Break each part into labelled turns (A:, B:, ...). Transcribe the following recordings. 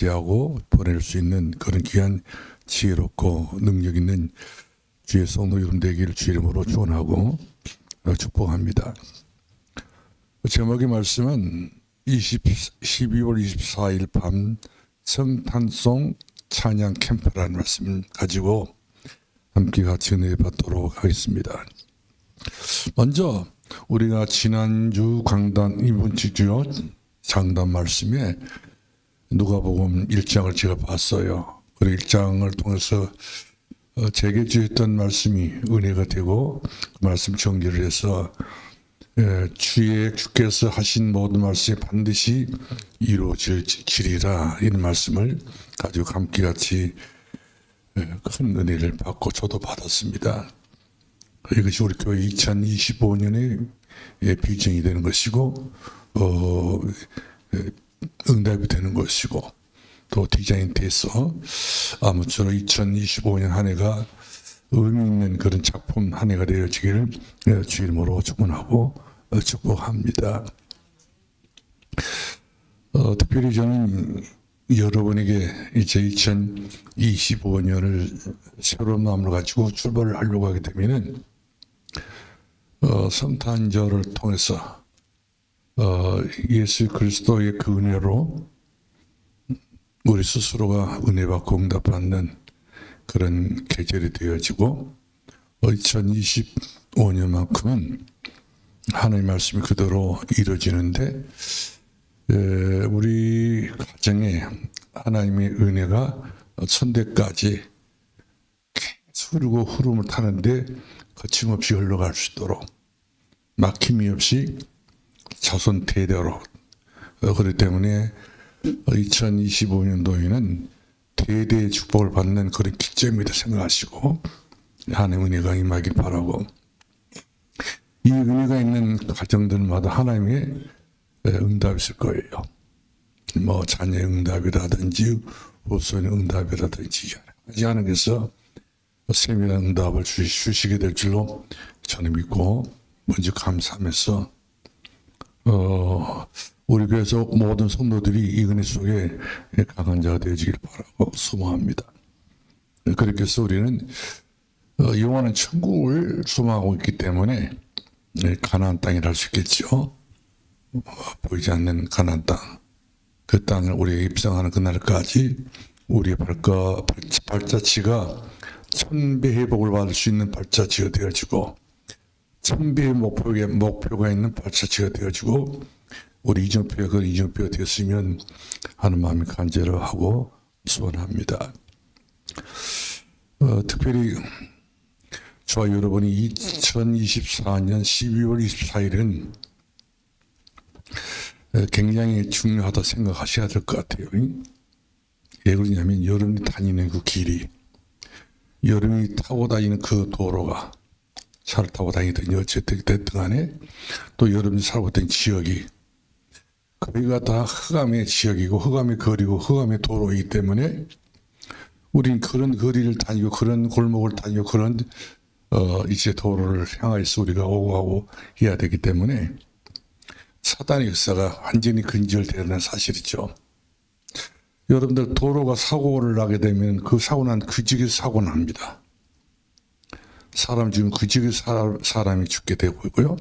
A: 하고 보낼 수 있는 그런 귀한 지혜롭고 능력 있는 주의 성도 여러분 되기를 주 이름으로 축원하고 축복합니다. 제목의 말씀은 12월 24일 밤 성탄송 찬양 캠프라는 말씀을 가지고 함께 같이 은혜 받도록 하겠습니다. 먼저 우리가 지난주 강단 이번 주요 장단 말씀에 누가복음 1장을 제가 봤어요. 그 1장을 통해서 제게 주셨던 말씀이 은혜가 되고 그 말씀 정리를 해서 주께서 하신 모든 말씀이 반드시 이루어지리라 이런 말씀을 가지고 함께 같이 큰 은혜를 받고 저도 받았습니다. 이것이 우리 교회 2025년의 비전이 되는 것이고 응답이 되는 것이고 또 디자인 돼서 아무쪼록 2025년 한 해가 의미 있는 그런 작품 한 해가 되어지기를 주 이름으로 축원하고 축복합니다. 특별히 저는 여러분에게 이제 2025년을 새로운 마음을 가지고 출발을 하려고 하게 되면은 성탄절을 통해서 예수 그리스도의 그 은혜로 우리 스스로가 은혜 받고 응답받는 그런 계절이 되어지고 2025년만큼은 하나님의 말씀이 그대로 이루어지는데 우리 가정에 하나님의 은혜가 천대까지 계속 흐르고 흐름을 타는데 거침없이 흘러갈 수 있도록 막힘이 없이 자손 대대로 그렇기 때문에 2025년도에는 대대의 축복을 받는 그런 기점이다 생각하시고 하나님의 은혜가 임하길 바라고 이 은혜가 있는 가정들마다 하나님의 응답이 있을 거예요. 뭐 자녀의 응답이라든지 후손의 응답이라든지 하나님께서 세밀한 응답을 주시게 될 줄로 저는 믿고 먼저 감사하면서 우리 교회에서 모든 성도들이 이 은혜 속에 강한 자가 되어지길 바라고 소망합니다. 그렇게 해서 우리는 영원한 천국을 소망하고 있기 때문에 가나안 땅이라 할 수 있겠죠. 보이지 않는 가나안 땅, 그 땅을 우리가 입성하는 그날까지 우리의 발자취가 천배 회복을 받을 수 있는 발자취가 되어지고 천배의 목표가 있는 발자취가 되어지고 우리 이정표가 이정표가 되었으면 하는 마음이 간절하고 소원합니다. 특별히 저와 여러분이 2024년 12월 24일은 굉장히 중요하다 생각하셔야 될 것 같아요. 왜 그러냐면 여러분이 다니는 그 길이, 여러분이 타고 다니는 그 도로가, 차를 타고 다니든지 어쨌든 됐든 간에 또 여러분이 살고 있던 지역이 거기가 다 흑암의 지역이고 흑암의 거리고 흑암의 도로이기 때문에 우린 그런 거리를 다니고 그런 골목을 다니고 그런 이제 도로를 향해서 우리가 오고 가고 해야 되기 때문에 사단의 역사가 완전히 근절되는 사실이죠. 여러분들 도로가 사고를 나게 되면 그 사고 난 그 지역에서 사고 납니다. 사람 죽으면 그 지역에서 사람이 죽게 되고요.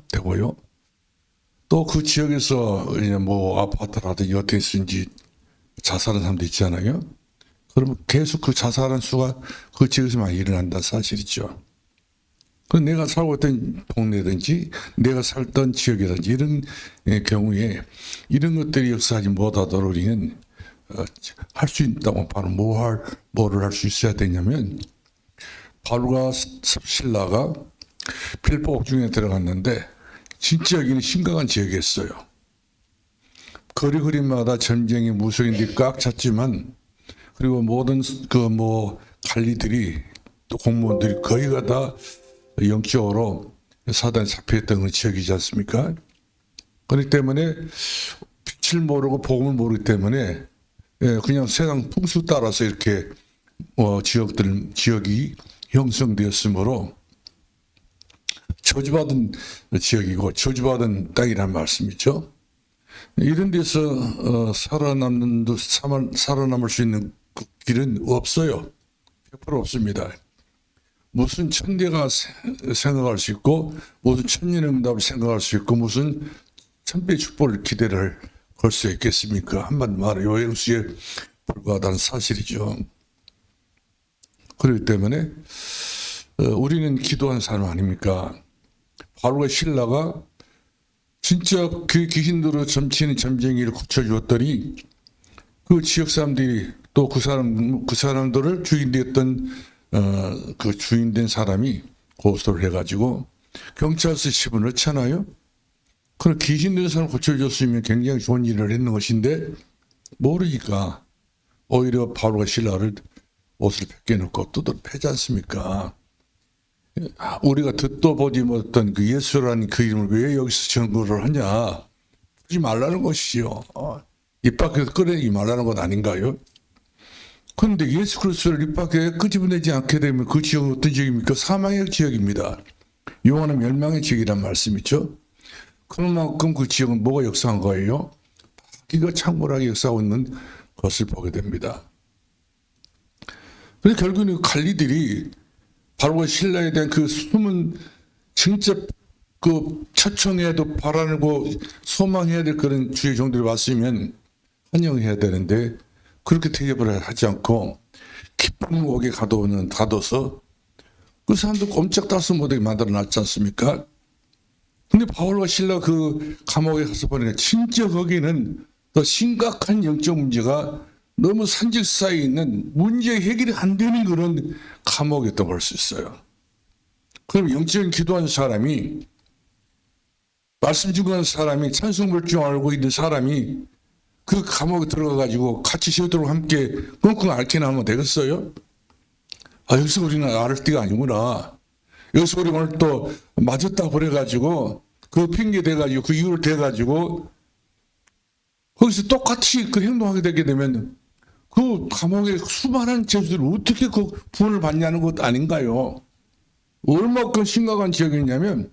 A: 또 그 지역에서 뭐 아파트라든지 어디든지 자살한 사람도 있잖아요. 그러면 계속 그 자살한 수가 그 지역에서만 일어난다는 사실이죠. 그 내가 살고 있던 동네든지 내가 살던 지역이든지 이런 경우에 이런 것들이 역사하지 못하도록 우리는 할 수 있다고 바로 뭐를 할 수 있어야 되냐면 바울과 실라가 필리포 옥중에 들어갔는데 진짜 여기는 심각한 지역이었어요. 거리마다 전쟁의 무속인들이 꽉 찼지만 그리고 모든 관리들이 또 공무원들이 거의가 다 영적으로 사단에 잡혀있던 그 지역이지 않습니까? 그렇기 때문에 빛을 모르고 복음을 모르기 때문에 그냥 세상 풍수 따라서 이렇게 지역이 형성되었으므로 저주받은 지역이고 저주받은 땅이란 말씀이죠. 이런 데서 살아남을 수 있는 그 길은 없어요. 100% 없습니다. 무슨 천대가 생각할 수 있고, 무슨 천년응답을 생각할 수 있고, 무슨 천배 축복을 기대를 걸 수 있겠습니까? 한마디 말해 요행수에 불과하다는 사실이죠. 그렇기 때문에 우리는 기도한 사람 아닙니까? 바로가 신라가 진짜 그 귀신으로 점치는 점쟁이를 고쳐주었더니 그 지역 사람들이 또 그 사람들을 주인되었던 그 주인된 사람이 고소를 해가지고 경찰서 집어넣잖아요. 그럼 귀신된 사람 고쳐줬으면 굉장히 좋은 일을 했는 것인데 모르니까 오히려 바로가 신라를 옷을 벗겨놓고 두드러 패지 않습니까? 우리가 듣도 보지 못했던 그 예수라는 그 이름을 왜 여기서 전거를 하냐? 하지 말라는 것이지요. 입 밖에서 꺼내지 말라는 것 아닌가요? 그런데 예수 그리스도를 입 밖에 끄집어내지 않게 되면 그 지역은 어떤 지역입니까? 사망의 지역입니다. 영원한 멸망의 지역이란 말씀이죠. 그만큼 그 지역은 뭐가 역사한 거예요? 바퀴가 창궐하게 역사하고 있는 것을 보게 됩니다. 그래서 결국은 관리들이 바로가 신라에 대한 그 숨은 진짜 그 초청해도 바라고 소망해야 될 그런 주의 종들이 왔으면 환영해야 되는데 그렇게 대접을 하지 않고 기쁜 옥에 가둬서 그 사람들 꼼짝달싹 못하게 만들어 놨지 않습니까? 근데 바울과 신라 그 감옥에 가서 보니까 진짜 거기는 더 심각한 영적 문제가 너무 산적사에 있는 문제 해결이 안 되는 그런 감옥이었다고 볼 수 있어요. 그럼 영적인 기도하는 사람이 말씀 증거하는 사람이 찬송불중 알고 있는 사람이 그 감옥에 들어가가지고 같이 시도록 함께 끙끙 앓게 나면 되겠어요? 여기서 우리는 앓을 때가 아니구나. 여기서 우리 오늘 또 맞았다 그래가지고 그 핑계 대가지고 그 이유를 대가지고 거기서 똑같이 그 행동하게 되게 되면 그 감옥의 수많은 죄수들이 어떻게 그 구원을 받냐는 것 아닌가요? 얼마큼 심각한 지역이냐면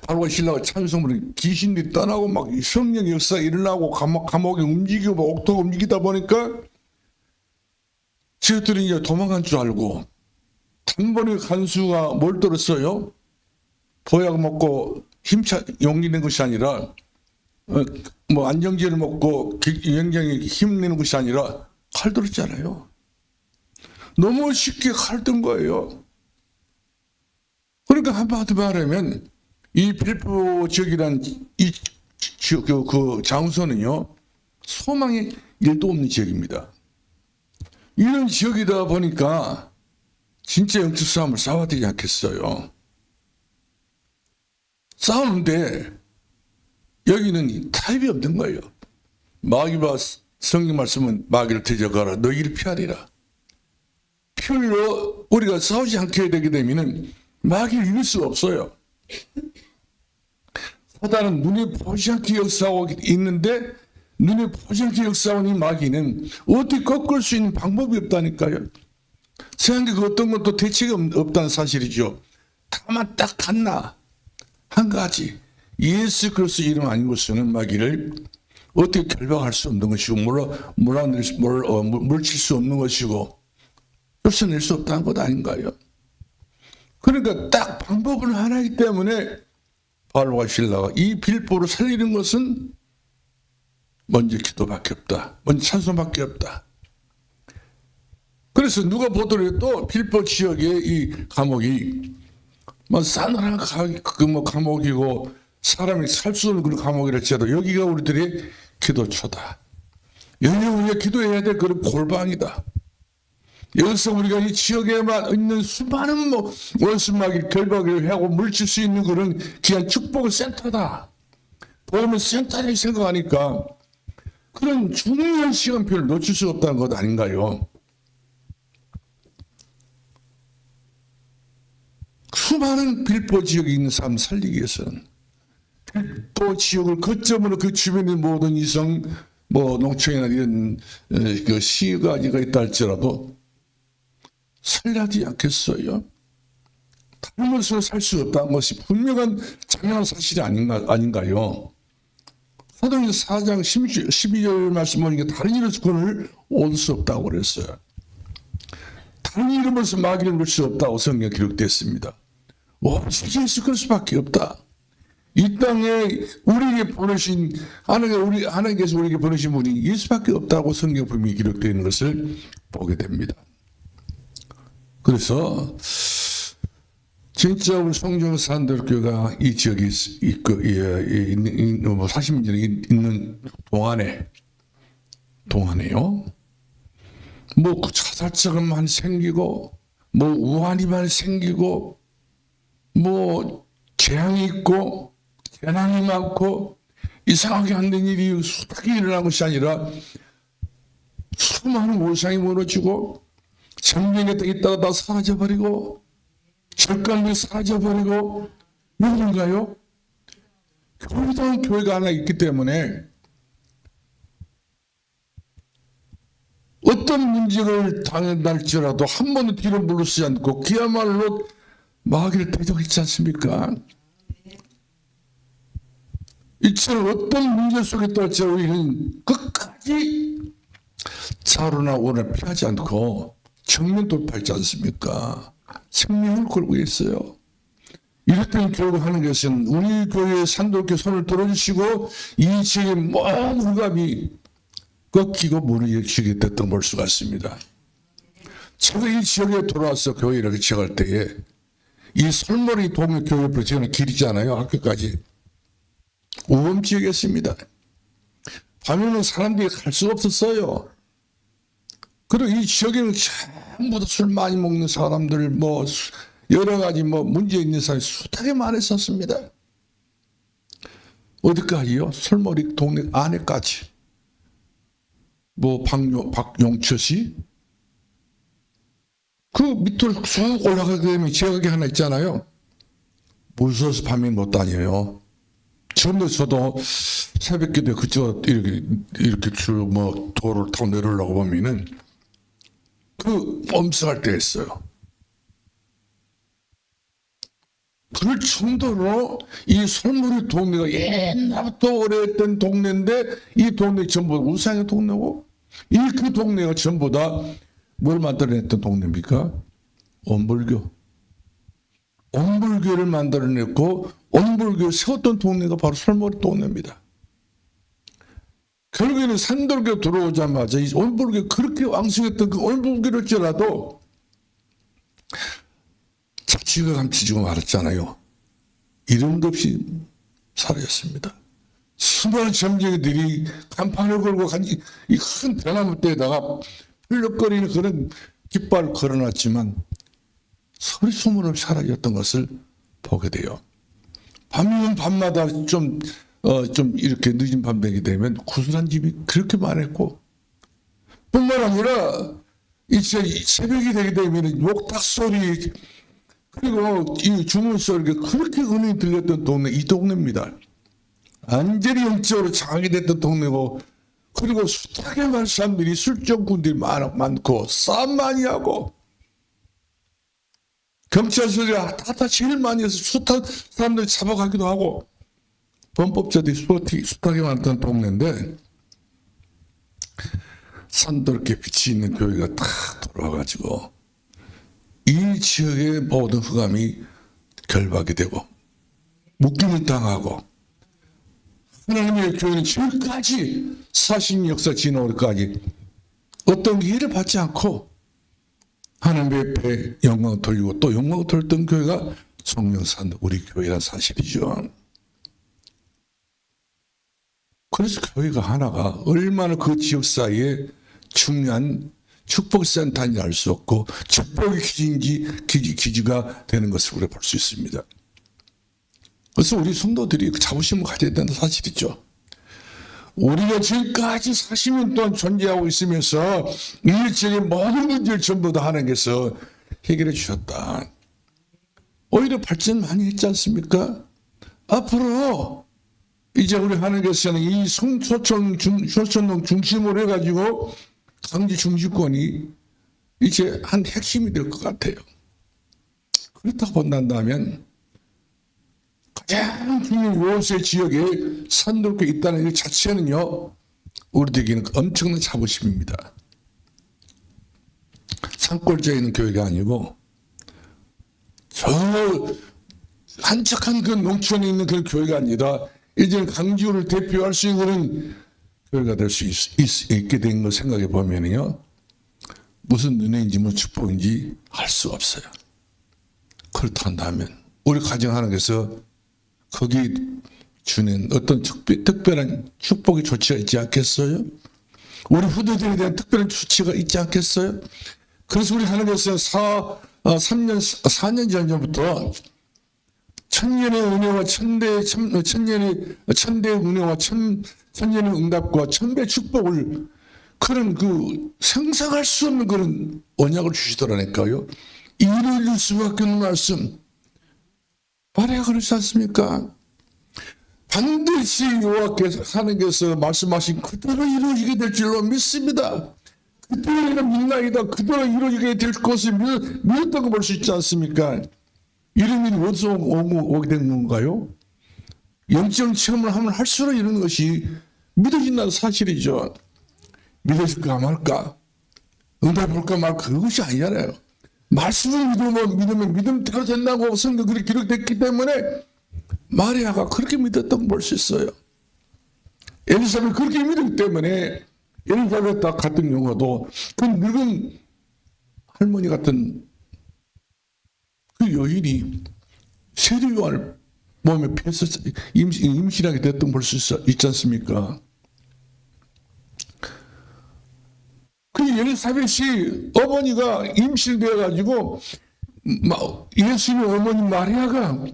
A: 바로가 신라가 찬송을 귀신들이 떠나고 막 성령 역사 일어나고 감옥이 움직이고 막 옥토가 움직이다 보니까 지역들이 이제 도망간 줄 알고 단번에 간수가 뭘 들었어요? 보약 먹고 용기 낸 것이 아니라 뭐 안정제를 먹고 굉장히 힘내는 것이 아니라 칼 들었잖아요. 너무 쉽게 칼 든 거예요. 그러니까 한마디 말하면 이 빌보 지역이란 이 그 장소는요 소망의 일도 없는 지역입니다. 이런 지역이다 보니까 진짜 영적 싸움을 싸워야 되지 않겠어요. 싸우는데 여기는 타협이 없는 거예요. 마귀와 성경 말씀은 마귀를 대적하라 너희를 피하리라. 피하려 우리가 싸우지 않게 되게 되면 마귀를 이길 수가 없어요. 사단은 눈에 보지 않게 역사하고 있는데 눈에 보지 않게 역사하는 이 마귀는 어떻게 꺾을 수 있는 방법이 없다니까요. 세상에 그 어떤 것도 대책이 없다는 사실이죠. 다만 딱 하나 한 가지 예수 그리스도 이름 아닌 것은 마귀를 어떻게 결박할 수 없는 것이고 물칠 수 없는 것이고 쫓아낼 수 없다는 것 아닌가요? 그러니까 딱 방법은 하나이기 때문에 바로와 신라가 이 빌보를 살리는 것은 먼저 기도밖에 없다. 먼저 찬송밖에 없다. 그래서 누가 보더라도 빌보 지역의 이 감옥이 뭐 싸늘한 감옥이고 사람이 살 수 없는 그런 감옥이랄지라도 여기가 우리들의 기도처다. 여기가 우리가 기도해야 될 그런 골방이다. 여기서 우리가 이 지역에만 있는 수많은 원수마귀 결박을 하고 물칠 수 있는 그런 귀한 축복의 센터다. 보험의 센터를 생각하니까 그런 중요한 시간표를 놓칠 수 없다는 것 아닌가요? 수많은 빌보 지역에 있는 사람 살리기 위해서는 빌보 지역을 거점으로 그 주변의 모든 이성 농촌이나 이런 그 시가 있다 할지라도 살려야지 않겠어요? 다른 것으로 살 수 없다는 것이 분명한 장명한 사실이 아닌가요? 사도행전 4장 12절 말씀 보니까 다른 이름으로서 구원을 얻을 수 없다고 그랬어요. 다른 이름으로서 마귀를 넣을 수 없다고 성경에 기록되었습니다. 오직 예수 그리스도밖에 없다. 이 땅에 우리에게 보내신 하나님께서 우리에게 보내신 분이 예수밖에 없다고 성경 분명히 기록되어 있는 것을 보게 됩니다. 그래서 진짜 우리 성정산들교가 이 지역에 있고 40년이 있는 동안에요. 뭐 자살자금만 생기고 뭐 우환이만 생기고 뭐 재앙이 있고 재난이 많고 이상하게 안 된 일이 수많이 일어난 것이 아니라 수많은 우상이 무너지고 전쟁에 있다가 다 사라져버리고 절간이 사라져버리고 왜 그런가요? 교회가 하나 있기 때문에 어떤 문제를 당할지라도 한 번도 뒤로 물러서지 않고 그야말로 마귀를 대적했지 않습니까? 이처럼 어떤 문제 속에 떨지라도 우리는 끝까지 자로나 오를 피하지 않고 정면 돌파했지 않습니까? 생명을 걸고 있어요. 이럴 때는 결국 하는 것은 우리 교회의 산도교회 손을 들어주시고 이 지역의 모든 흑암이 꺾이고 무너지게 됐던 볼 수가 있습니다. 제가 이 지역에 돌아와서 교회를 지어갈 때에 이 설머리 동네 교회 옆으로 지어는 길이잖아요. 학교까지. 우범 지역이었습니다. 밤에는 사람들이 갈 수가 없었어요. 그리고 이 지역에는 전부 다 술 많이 먹는 사람들, 뭐 여러 가지 뭐 문제 있는 사람이 숱하게 많았었습니다. 어디까지요? 설머리 동네 안에까지. 뭐 박용철 씨? 그 밑으로 쭉 올라가게 되면 지역이 하나 있잖아요. 무서워서 밤에 못 다녀요. 지금도 저도 새벽기도에 그쪽 이렇게 쭉 뭐 도로를 타고 내려오려고 보면은 그 엄청할 때 했어요. 그럴 정도로 이 설머리 동네가 옛날부터 오래됐던 동네인데 이 동네 전부 우상의 동네고 그 동네가 전부 다 뭘 만들어냈던 동네입니까? 온불교. 온불교를 만들어냈고 온불교를 세웠던 동네가 바로 설머리 동네입니다. 결국에는 산돌교 들어오자마자 이 온불교 그렇게 왕성했던 그 온불교일지라도 자취가 감추지고 말았잖아요. 이름도 없이 사라졌습니다. 수많은 점쟁이들이 간판을 걸고 이 큰 대나무 떼에다가 흘럭거리는 그런 깃발을 걸어놨지만 소리 소문 없이 사라졌던 것을 보게 돼요. 밤이면 밤마다 좀 이렇게 늦은 밤 되게 되면 구슬한 집이 그렇게 많았고 뿐만 아니라 이제 새벽이 되게 되면 욕탁 소리 그리고 이 주문 소리가 그렇게 은은히 들렸던 동네 이 동네입니다. 완전히 영적으로 장악이 됐던 동네고 그리고 숱하게 많은 사람들이 술정꾼들이 많고 싸움 많이 하고 경찰 소리가 다 제일 많이 해서 숱한 사람들이 잡아가기도 하고 범법자들이 숱하게 많던 동네인데 산돌게 빛이 있는 교회가 다 돌아와가지고 이 지역의 모든 흑암이 결박이 되고 묶임을 당하고 하나님의 교회는 지금까지 40년 역사 지나오기까지 어떤 기회를 받지 않고 하나님의 배에 영광을 돌리고 또 영광을 돌렸던 교회가 성령산 우리 교회란 사실이죠. 그래서 교회가 하나가 얼마나 그 지역 사이에 중요한 축복센터인지 알 수 없고 축복의 기지가 되는 것을 우리가 볼 수 있습니다. 그래서 우리 성도들이 자부심을 가져야 된다는 사실이죠. 우리가 지금까지 40년 동안 존재하고 있으면서 이 지역의 모든 문제를 전부 다 하나님께서 해결해 주셨다. 오히려 발전 많이 했지 않습니까? 앞으로 이제 우리 하나님께서는 이 소천동 중심으로 해가지고 강제 중지권이 이제 한 핵심이 될 것 같아요. 그렇다고 본다면 가장 중요한 요새 지역에 산도교회 있다는 것 자체는요, 우리들에게는 엄청난 자부심입니다. 산골짜기에 있는 교회가 아니고 저 한적한 그 농촌에 있는 그런 교회가 아니라 이제 강주를 대표할 수 있는 그런 교회가 될 수 있게 된 걸 생각해 보면요, 무슨 은혜인지 무슨 축복인지 알 수가 없어요. 그렇다면 우리 가정 하나님께서 거기 주는 어떤 특별한 축복의 조치가 있지 않겠어요? 우리 후대들에 대한 특별한 조치가 있지 않겠어요? 그래서 우리 하나님께서 4년 전부터 천년의 은혜와 천대의 은혜와 천년의 응답과 천배 축복을 그런 그 상상할 수 없는 그런 언약을 주시더라니까요. 이룰 수밖에 없는 말씀. 말해야 그렇지 않습니까? 반드시 여호와께서 하나님께서 말씀하신 그대로 이루어지게 될 줄로 믿습니다. 그대로 믿나이다. 그대로 이루어지게 될 것을 믿었다고 볼 수 있지 않습니까? 이런 일이 어디서 오게 된 건가요? 영적 체험을 하면 할수록 이런 것이 믿어진다는 사실이죠. 믿어질까 말까, 응답할까 말까, 그것이 아니잖아요. 말씀을 믿으면 믿음대로 된다고 성경 그렇게 기록됐기 때문에 마리아가 그렇게 믿었다고 볼 수 있어요. 엘리사벳이 그렇게 믿었기 때문에 엘리사벳 같은 경우도 그 늙은 할머니 같은 그 여인이 세례요한을 몸에 펴서 임신하게 됐던 볼 수 있지 않습니까? 그 엘리사벳이 어머니가 임신되어가지고 예수님 어머니 마리아가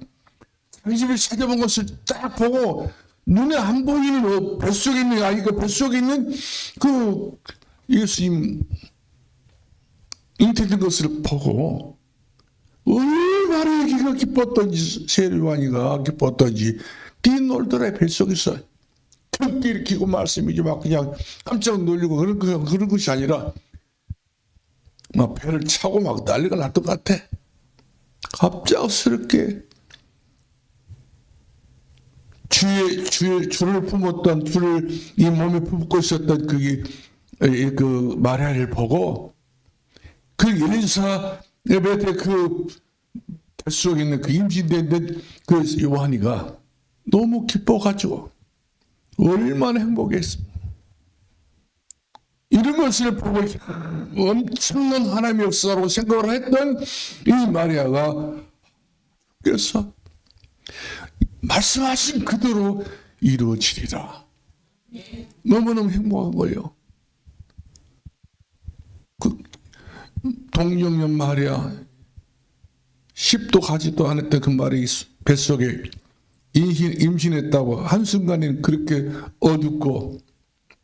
A: 자기 집을 찾아본 것을 딱 보고 눈에 안 보이는 뱃속에 있는 아이가 뱃속에 있는 그 예수님 잉태된 것을 보고 얼마나 기가 기뻤던지 세례요한이가 기뻤던지 뛰놀더라 뱃속에서 턱 일으키고 말씀이지 막 그냥 깜짝 놀리고 그런 것이 아니라 막 배를 차고 막 난리가 났던 것 같아. 갑작스럽게 줄을 품었던 줄을 이 몸에 품고 있었던 그 마리아를 보고 그 엘리사벳의 그 뱃속에 있는 그 임신된 그 요한이가 너무 기뻐가지고 얼마나 행복했습니다. 이런 것을 보고 엄청난 하나님의 역사라고 생각을 했던 이 마리아가 그래서 말씀하신 그대로 이루어지리라. 너무너무 행복한 거예요. 그 동정녀 마리아 10도 가지도 않았던 그 말이 뱃속에 임신했다고 한순간에 그렇게 어둡고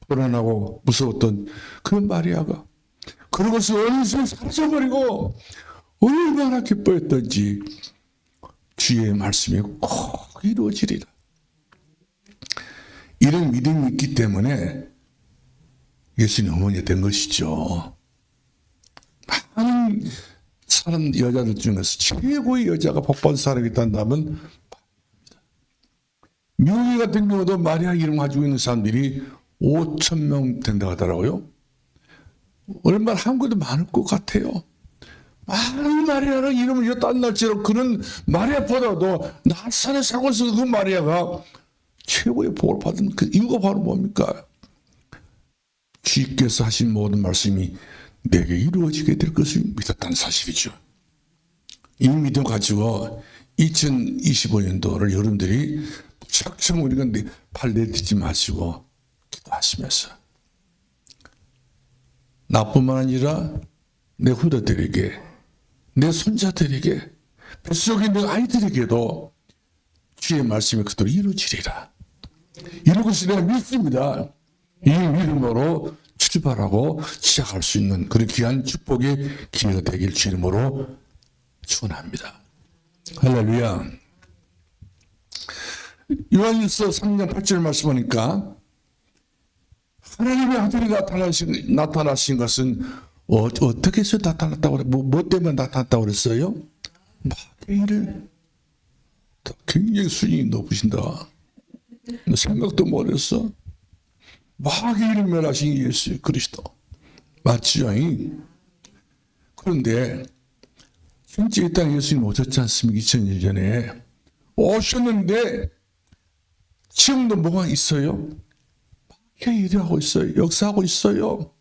A: 불안하고 무서웠던 그 마리아가 그런 것을 어느새 사라져버리고 얼마나 기뻐했던지 주의 말씀이 꼭 이루어지리라. 이런 믿음이 있기 때문에 예수님 어머니가 된 것이죠. 많은 사람 여자들 중에서 최고의 여자가 복받은 사람이 있다면 미국에 같은 경우도 마리아 이름 가지고 있는 사람들이 5,000명 된다고 하더라고요. 얼마나 한국에도 많을 것 같아요. 많은 마리아라는 이름을 여다 안 날지라도 그런 마리아보다도 나사렛 사고에서 그 마리아가 최고의 복을 받은 그 이유가 바로 뭡니까? 주께서 하신 모든 말씀이 내게 이루어지게 될 것을 믿었다는 사실이죠. 이 믿음 가지고 2025년도를 여러분들이 무작정 우리가 발 내딛지 마시고 기도하시면서 나뿐만 아니라 내 후대들에게 내 손자들에게 뱃속에 있는 아이들에게도 주의 말씀이 그대로 이루어지리라. 이런 것을 내가 믿습니다. 이 믿음으로 출발하고 시작할 수 있는 그런 귀한 축복의 기회가 되길 주 이름으로 축원합니다. 할렐루야. 요한일서 3장 8절 말씀 보니까 하나님의 아들이 나타나신 것은 어떻게 해서 나타났다고 그래? 뭐 때문에 나타났다고 그랬어요? 마귀를 굉장히 수준이 높으신다. 생각도 못했어. 마귀를 멸하신 예수 그리스도. 맞지요? 그런데 진짜 이 땅에 예수님 오셨지 않습니까? 2000년 전에 오셨는데 지금도 뭐가 있어요? 마귀가 일하고 있어요. 역사하고 있어요.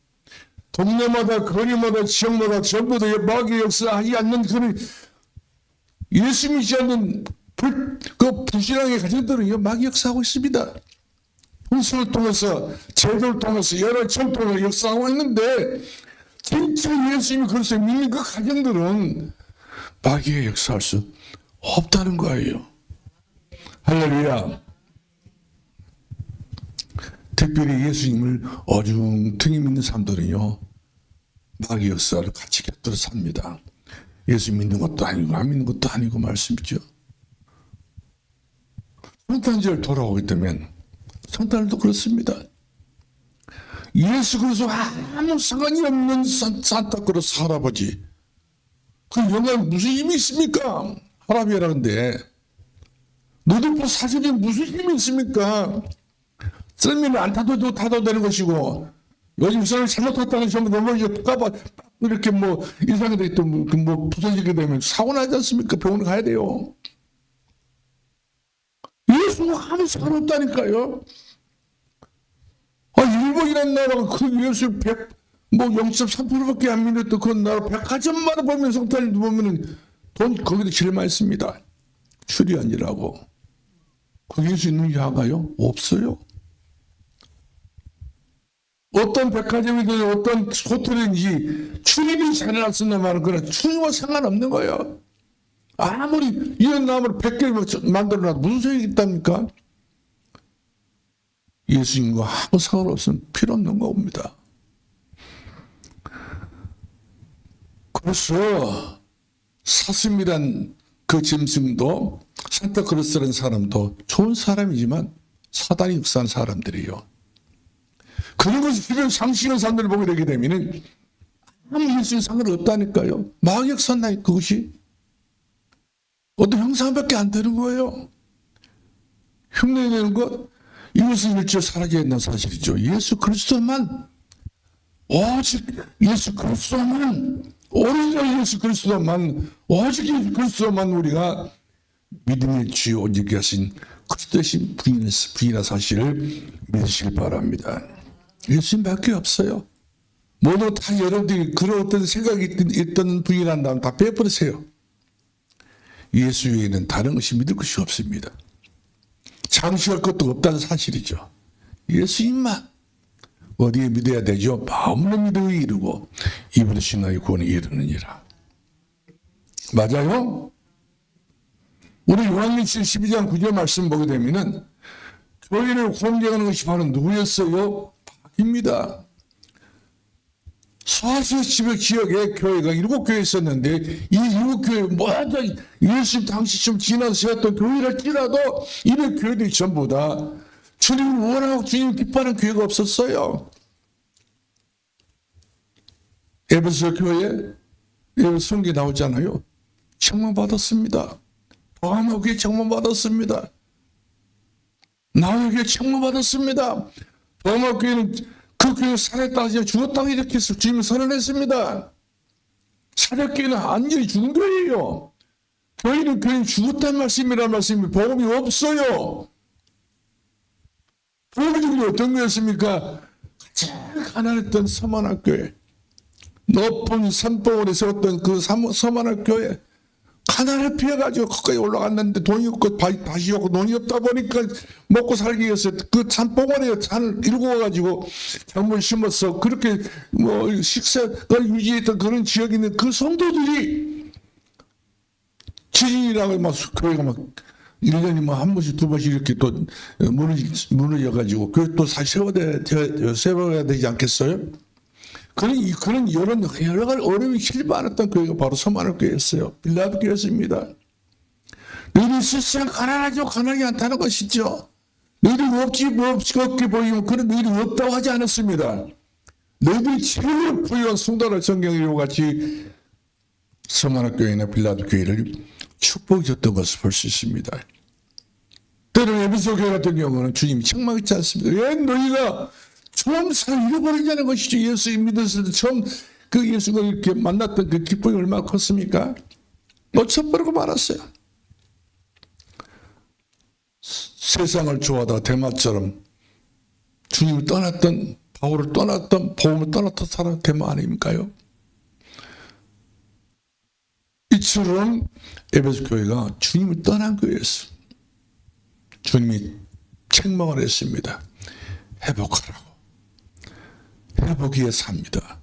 A: 동네마다 거리마다 지역마다 전부 다 마귀 역사하지 않는 그런 예수 믿지 않는 그 부신앙의 가정들은 마귀 역사하고 있습니다. 훈수를 통해서 제도를 통해서 여러 정통을 역사하고 있는데 진짜 예수님이 그리스도 믿는 그 가정들은 마귀의 역사할 수 없다는 거예요. 할렐루야. 특별히 예수님을 어중퉁이 믿는 사람들은요 마귀 역사를 같이 곁들여 삽니다. 예수 믿는 것도 아니고 안 믿는 것도 아니고 말씀이죠. 성탄절 돌아오기 때문에 성탄절도 그렇습니다. 예수 그리스도 아무 상관이 없는 산타크로스 할아버지 그 영화에 무슨 힘이 있습니까? 할아버지라는데 노동포 사진에 무슨 힘이 있습니까? 썰매는 안 타도 되는 것이고 요즘 썰을 잘못 탔다는 전부 넘어질까봐 이렇게 뭐 이상하게 있던 뭐 부서지게 되면 사고 나지 않습니까? 병원에 가야 돼요. 예수가 아무 상관없다니까요. 일본이라는 나라가 그 예수 0.3%밖에 안 믿었던 그 나라 백화점마다 보면 성탄일도 보면은 돈 거기도 제일 많이 씁니다. 출연이라고. 거기 예수 있는지 알아요? 없어요. 어떤 백화점이든 어떤 호텔인지 출입이 잘해놨으나 말은 그런 출입과 상관없는 거예요. 아무리 이런 나무를 100개 만들어놔도 무슨 소용이 있답니까? 예수님과 아무 상관없으면 필요 없는 겁니다. 그래서 사슴이란 그 짐승도 산타크로스라는 사람도 좋은 사람이지만 사단이 역사한 사람들이에요. 그런 것을 필요 상식한 사람들을 보게 되게 되면 아무 예수님 상관없다니까요. 마귀 역사나 그것이 어떤 형상밖에 안 되는 거예요. 흉내내는 것 이것은 일절 사라져야 한다는 사실이죠. 예수 그리스도만 오직 예수 그리스도만 오리지널 예수 그리스도만 오직 예수 그리스도만 우리가 믿음의 주요 오직 하신 그리스도신 부인의 사실을 믿으시길 바랍니다. 예수님밖에 없어요. 모두 다 여러분들이 그런 어떤 생각이 있던 부인한 다음 다 빼버리세요. 예수 외에는 다른 것이 믿을 것이 없습니다. 장시할 것도 없다는 사실이죠. 예수님만 어디에 믿어야 되죠? 마음으로 믿음이 이루고 입으로 신하여 구원에 이르느니라. 맞아요? 우리 요한일서 12장 9절 말씀 보게 되면은 교회를 혼내가는 것이 바로 누구였어요? 입니다. 소아시아 지역에 교회가 7교회 있었는데 이 7교회 모두 예수님 당시 좀 지나서 세웠던 교회랄지라도 이 교회들이 전부 다 주님을 원하고 주님을 기뻐하는 교회가 없었어요. 에베소 교회 에베소 성경에 나오잖아요. 책망받았습니다. 도하모 교회 책망받았습니다. 나홀 교회 책망받았습니다. 도하모 교회는 그 교회 살았다가 죽었다고 이렇게 해서 주님을 선언했습니다. 사역교회는 완전히 죽은 교회예요. 교회는 죽었다는 말씀이라는 말씀이 복음이 없어요. 복음이 죽은 어떤 교회였습니까? 가장 가난했던 서만학 교회. 높은 산봉우리에 세웠던 그 서만학 교회. 가난을 피해가지고 거기까지 올라갔는데 돈이 없고 다시 오고 돈이 없다 보니까 먹고 살기 위해서 그 산봉우리에 산을 일고 와가지고 작물 심어서 그렇게 뭐 식사를 유지했던 그런 지역에 있는 그 성도들이 지진이라고 막 교회가 막 1년에 뭐 한 번씩 두 번씩 이렇게 또 무너져가지고 그걸 또 다시 세워야 되지 않겠어요? 그런 여러 가지 어려움이 실반했던 교회가 바로 서만학 교회였어요. 빌라도 교회였습니다. 너희들 세상 가난하죠? 가난하지 않다는 것이죠. 너희들 없게 보이면 그런 너희들 없다고 하지 않았습니다. 너희들이 최고로 부유한 성도를 성경에 이와 같이 서만학 교회나 빌라도 교회를 축복해 줬던 것을 볼 수 있습니다. 때로는 에베소 교회 같은 경우는 주님이 책망했지 않습니까? 왜 너희가 처음 살 잃어버리냐는 것이죠. 예수 믿었을 때 처음 그 예수가 이렇게 만났던 그 기쁨이 얼마나 컸습니까? 놓쳐버리고 말았어요. 세상을 좋아하다 데마처럼 주님을 떠났던, 바울을 떠났던, 복음을 떠났던 사람 데마 아닙니까요? 이처럼 에베소 교회가 주님을 떠난 교회였어요. 주님이 책망을 했습니다. 회복하라고. 회복 위해 삽니다.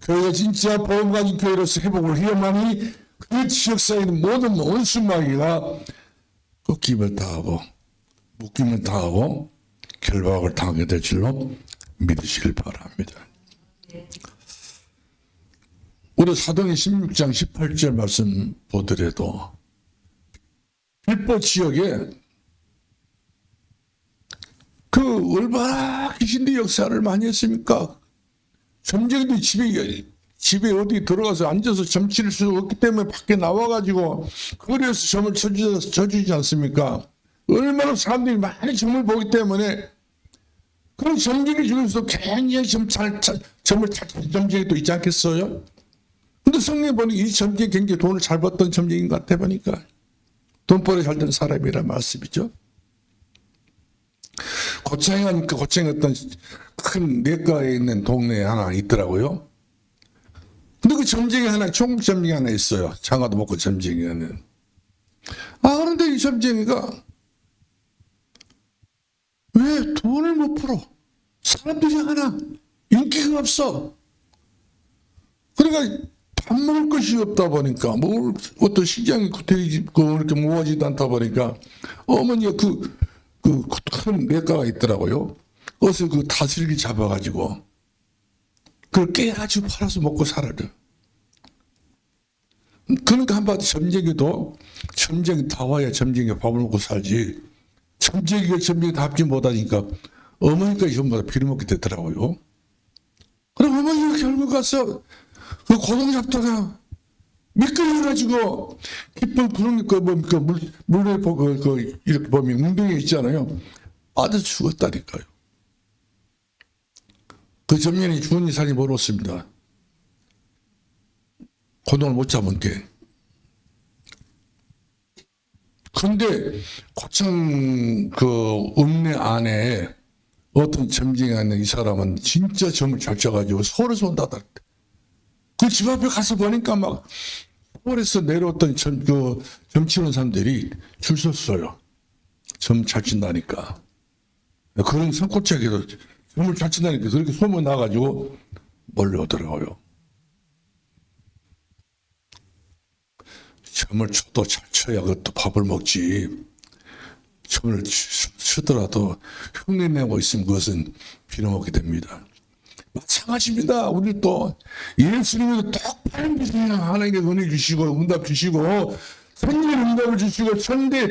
A: 교회가 진짜 복음 가진 교회로서 회복을 해야만이 그 지역사에 있는 모든 원수마귀가 꺾임을 당하고 묶임을 당하고 결박을 당하게 될 줄로 믿으시길 바랍니다. 우리 사도행 16장 18절 말씀 보더라도 빌보 지역에 그 얼마나 귀신들이 역사를 많이 했습니까? 점쟁이들이 집에 어디 들어가서 앉아서 점 칠 수 없기 때문에 밖에 나와가지고 거리에서 점을 쳐주지 않습니까? 얼마나 사람들이 많이 점을 보기 때문에 그런 점쟁이 중에서도 굉장히 점을 잘 점쟁이도 있지 않겠어요? 근데 성경에 보니 이 점쟁이 굉장히 돈을 잘 벌던 점쟁이인 것 같아 보니까 돈벌이 잘 되는 사람이란 말씀이죠. 고창에 어떤 큰 내과에 있는 동네에 하나 있더라고요. 근데 그 점쟁이 하나, 총각 점쟁이 하나 있어요. 장화도 먹고 점쟁이 하는. 그런데 이 점쟁이가 왜 돈을 못 벌어? 사람들이 하나 인기가 없어. 그러니까 밥 먹을 것이 없다 보니까 어떤 시장이 이렇게 모아지도 않다 보니까 어머니가 큰 내과가 있더라고요. 어서 그 다슬기 잡아가지고 그걸 깨가지고 팔아서 먹고 살아요. 그러니까 한마디 점쟁이 다 와야 점쟁이가 밥을 먹고 살지. 점쟁이 다 합지 못하니까 어머니까지 전부 다 빌어먹게 되더라고요. 그럼 어머니가 결국 가서 그 고동 잡다가 미끄러져가지고 깊은 구름 물에 이렇게 보면 웅덩이 있잖아요. 빠져 죽었다니까요. 그 점쟁이 죽은 이상이 모르겠습니다. 고동을 못 잡은 게. 근데 고창 그 읍내 안에 어떤 점쟁이가 있는 이 사람은 진짜 점을 잘 쳐가지고 서울에서 온다더라. 그 집 앞에 가서 보니까 막 서울에서 내려왔던 점 치는 사람들이 줄 섰어요. 점 잘 친다니까. 그런 산골짜기로 점을 잘 친다니까 그렇게 소문 나가지고 몰려오더라고요. 점을 쳐도 잘 쳐야 그것도 밥을 먹지. 점을 치더라도 흉내내고 있으면 그것은 빌어먹게 됩니다. 마찬가지입니다. 우리 또 예수님도 똑바로 믿으면 하나님께 은혜 주시고 응답 주시고 천대 응답을 주시고 천대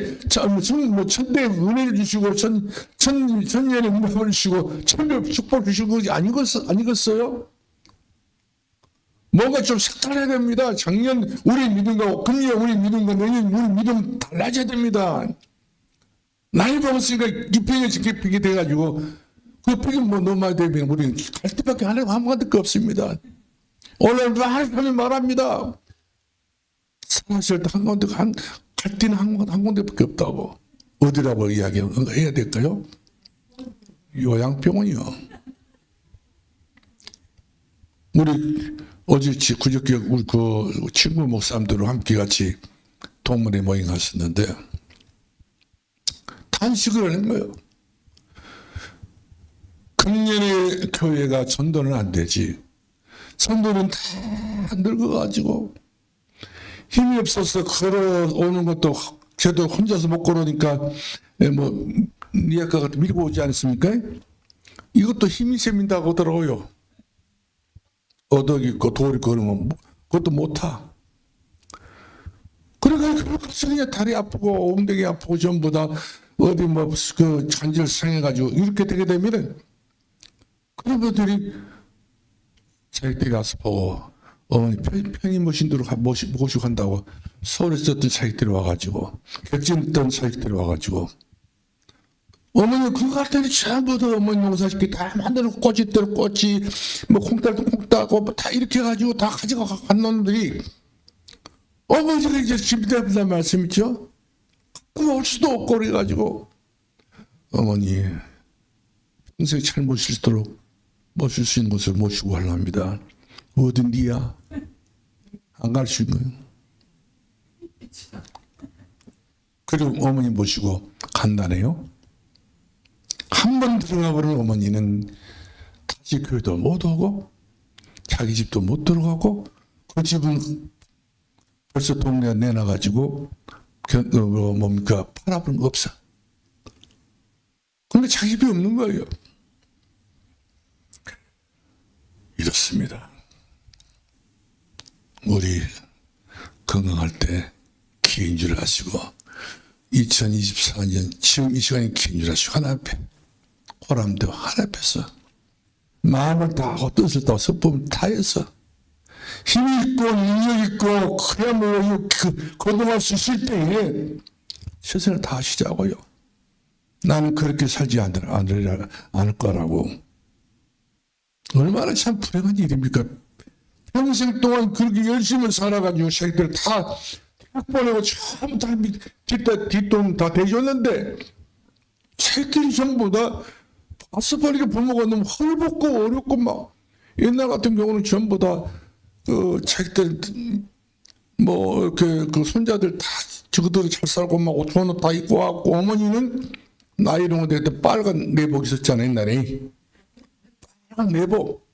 A: 은혜를 주시고 천년의 응답을 주시고 천별 축복 주시고 그게 아니겠어요? 뭔가 좀 색달라야 됩니다. 작년 우리 믿음과 금년 우리 믿음과 내년 우리 믿음 달라져야 됩니다. 나이 먹었으니까 깊이 돼가지고 그 팩이 너무 많이 되면 우리는 갈 때밖에 아무것도 없습니다. 오늘도 하나님 말합니다. 살았을 때 갈 때는 한 군데밖에 없다고. 어디라고 이야기해야 될까요? 요양병원이요. 우리 그저께 우리 그 친구 목사님들과 함께 같이 동문회 모임 갔었는데 단식을 하는 거예요. 금년에 교회가 전도는 안 되지. 전도는 다 늙어가지고 힘이 없어서 걸어오는 것도 제대로 혼자서 못 걸으니까 니아까 밀고 오지 않습니까? 이것도 힘이 세민다고 하더라고요. 어덕 있고 돌 있고 그러면 그것도 못 타. 그러니까 그냥 다리 아프고 엉덩이 아프고 전부 다 어디 그 관절 상해가지고 이렇게 되게 되면은 그런 분들이 자기들이 가서 보고 어머니 편히 모신 대로 모시고 간다고 서울에 있었던 자기들이 와가지고 객진 있던 자기들이 와가지고 어머니 그거 갈 때는 전부 다 어머니 농사짓기 다 만들고 꽃이대로 꽃이 뭐 콩달도 콩따고 뭐 다 이렇게 해가지고 다 가져가 간 놈들이 어머니가 이제 준비된다는 말씀이죠. 올 수도 없고 그래가지고 어머니 평생 잘 모실도록 모실 수 있는 곳을 모시고 가려합니다. 어딘디야? 안 갈 수 있는 거예요. 그리고 어머니 모시고 간다네요. 한 번 들어가 버린 어머니는 다시 교회도 못 오고 자기 집도 못 들어가고 그 집은 벌써 동네에 내놔가지고 뭡니까 팔아버린 거 없어. 근데 자기 집이 없는 거예요. 이렇습니다. 우리 건강할 때 기회인 줄 아시고 2024년 지금 이 시간이 기회인 줄 아시고 하나 앞에 호람대와 하나 앞에서 마음을 다하고 뜻을 다하고 성품을 다해서 힘이 있고 능력 있고 그야말로 거듭할 수 있을 때에 최선을 다하시자고요. 나는 그렇게 살지 않을 거라고. 얼마나 참 불행한 일입니까? 평생 동안 그렇게 열심히 살아가지고 자기들 다 대학 보내고 전부 다 뒷돈 다 대줬는데 자기들이 전부 다 아스팔리게 부모가 너무 헐벗고 어렵고 막 옛날 같은 경우는 전부 다 자기들 뭐 이렇게 그 손자들 다 저것들이 잘 살고 막 옷 좋은 옷 다 입고 왔고 어머니는 나이롱 될 때 빨간 내복 있었잖아요 옛날에. 빨간 내복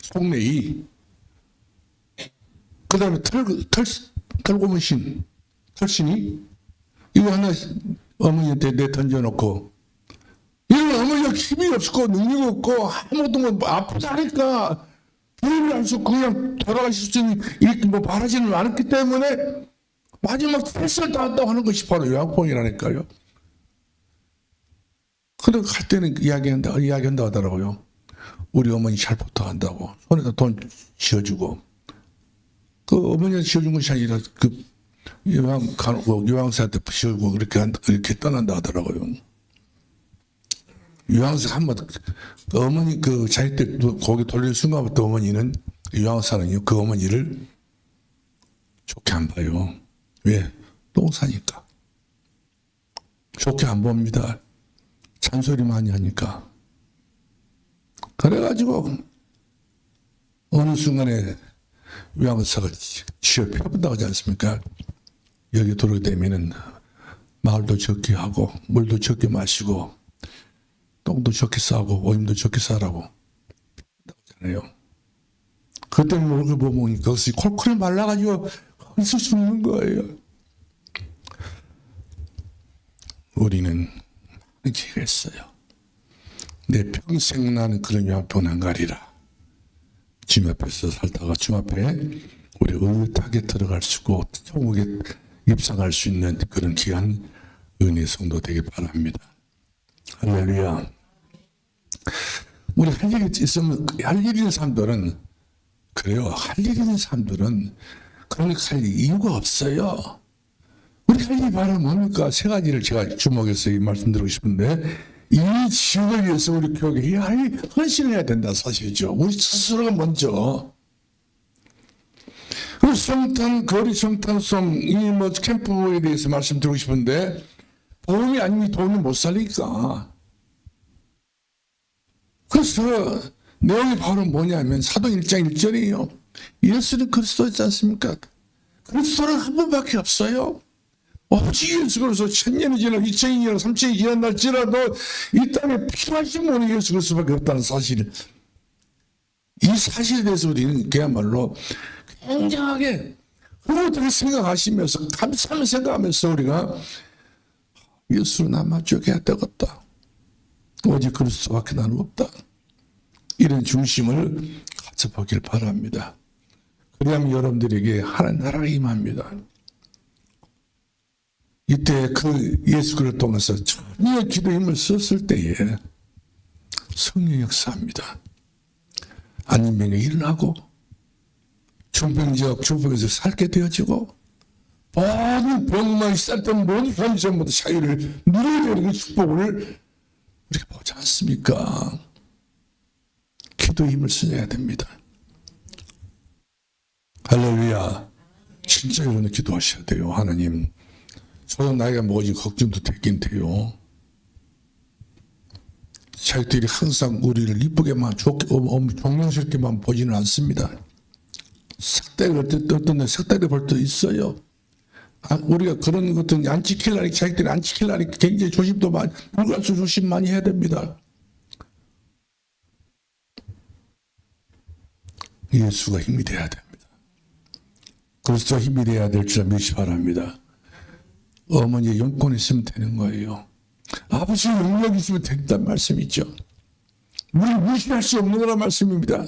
A: 속내이 그 다음에 털고문신 털신이 이거 하나 어머니한테 내 던져놓고 이런 어머니가 힘이 없고 능력이 없고 아무것도 뭐 아프다니까 비밀을 안 쓰고 그냥 돌아가실 수 있는 이렇게 뭐 바라지는 않았기 때문에 마지막 최선을 다한다고 하는 것이 바로 요양봉이라니까요. 근데 갈 때는 이야기한다 하더라고요. 우리 어머니 잘 부탁한다고 손에다 돈 쥐어주고 그 어머니한테 쥐어준 것이 아니라 그 요양사한테 쥐어주고 이렇게 떠난다 하더라고요. 요양사 한번 어머니 그 자기들 거기 돌릴 순간부터 어머니는 요양사는요 그 어머니를 좋게 안 봐요. 왜? 똥 싸니까. 좋게 안 봅니다. 잔소리 많이 하니까. 그래가지고 어느 순간에 요양사가 취업해 본다고 하지 않습니까? 여기 들어오게 되면은 말도 적게 하고 물도 적게 마시고 똥도 적게 싸고 오줌도 적게 싸라고 하잖아요. 그때 얼굴 보면 거기서 콜콜 말라가지고 거기서 죽는 거예요. 우리는 기회가 있어요. 내 평생 나는 그런 요양병 안 가리라. 주님 앞에서 살다가 주님 앞에 우리 의젓하게 들어갈 수 있고 천국에 입상할 수 있는 그런 귀한 은혜 성도 되길 바랍니다. 할렐루야. 우리 할 일이 있으면 할 일 있는 사람들은 그래요. 할 일 있는 사람들은 그러니까 할 이유가 없어요. 우리 할 일이 바로 뭡니까? 세 가지를 제가 주목해서 말씀드리고 싶은데 이 지역을 위해서 우리 교회에 헌신해야 된다 사실이죠. 우리 스스로가 먼저. 그 성탄, 거리 성탄송, 이 뭐 캠프에 대해서 말씀드리고 싶은데 보험이 아니면 돈을 못 살리니까. 그래서 내용이 바로 뭐냐면 사도행 1장 1절이에요. 예수는 그리스도이지 않습니까? 그리스도는 한 분밖에 없어요. 오직 예수 그리스도 1000년이 지나 2000년이 지나 3000년이 지난날지라도 이 땅에 필요하신 분이 예수 그리스도밖에 없다는 사실. 이 사실에 대해서 우리는 그야말로 굉장하게 흐뭇하게 생각하시면서 감사하며 생각하면서 우리가 예수를 남아 쪼개야 되겠다. 오직 그리스도밖에 나는 없다. 이런 중심을 가져보길 바랍니다. 그래야만 여러분들에게 하나님 나라가 임합니다. 이때 그 예수 그리스도를 통해서 전혀 기도 힘을 썼을 때에 성령 역사합니다. 안진병이 일어나고 중병에서 살게 되어지고 모든 병만 시작된 모든 사람이 전부 다 자유를 누려야 되는 그 축복을 우리가 보지 않습니까? 기도의 힘을 써야 됩니다. 할렐루야. 진짜 여러분 기도하셔야 돼요. 하나님, 저도 나이가 먹어지 걱정도 되긴 돼요. 자기들이 항상 우리를 이쁘게만 좋게 종명스럽게만 보지는 않습니다. 색깔을 어떤 날 색깔을 볼 때 있어요. 우리가 그런 것들은 안 지키려니, 자기들이 안 지키려니 굉장히 조심도 많이, 불가수 조심 많이 해야 됩니다. 예수가 힘이 돼야 됩니다. 그리스도가 힘이 돼야 될 줄 믿으시 바랍니다. 어머니의 용건이 있으면 되는 거예요. 아버지의 능력이 있으면 된다는 말씀이죠. 우리 무시할 수 없는 거란 말씀입니다.